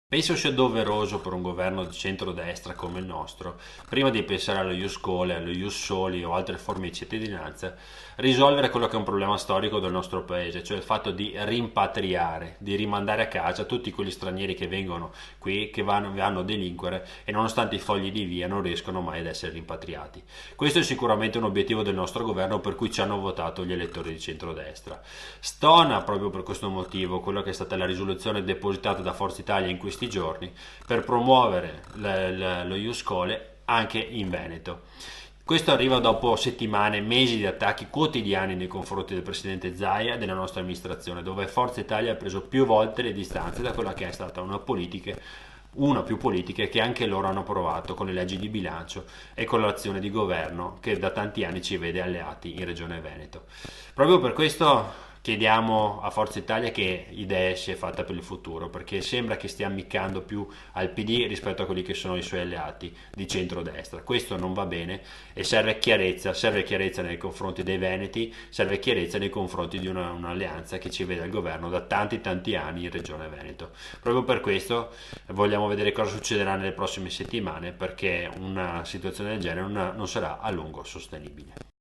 Penso sia doveroso per un governo di centrodestra come il nostro, prima di pensare allo Ius Scholae, allo Ius Soli o altre forme di cittadinanza, risolvere quello che è un problema storico del nostro paese, cioè il fatto di rimpatriare, di rimandare a casa tutti quegli stranieri che vengono qui, che vanno a delinquere e nonostante i fogli di via non riescono mai ad essere rimpatriati. Questo è sicuramente un obiettivo del nostro governo per cui ci hanno votato gli elettori di centrodestra. Stona proprio per questo motivo quello che è stata la risoluzione depositata da Forza Italia in questi giorni per promuovere lo Ius Scholae anche in Veneto. Questo arriva dopo settimane, mesi di attacchi quotidiani nei confronti del presidente Zaia e della nostra amministrazione, dove Forza Italia ha preso più volte le distanze da quella che è stata una più politiche che anche loro hanno approvato con le leggi di bilancio e con l'azione di governo che da tanti anni ci vede alleati in Regione Veneto. Proprio per questo chiediamo a Forza Italia che idee si è fatta per il futuro, perché sembra che stia ammiccando più al PD rispetto a quelli che sono i suoi alleati di centrodestra. Questo non va bene e serve chiarezza nei confronti dei Veneti, serve chiarezza nei confronti di un'alleanza che ci vede al governo da tanti tanti anni in Regione Veneto. Proprio per questo vogliamo vedere cosa succederà nelle prossime settimane, perché una situazione del genere non sarà a lungo sostenibile.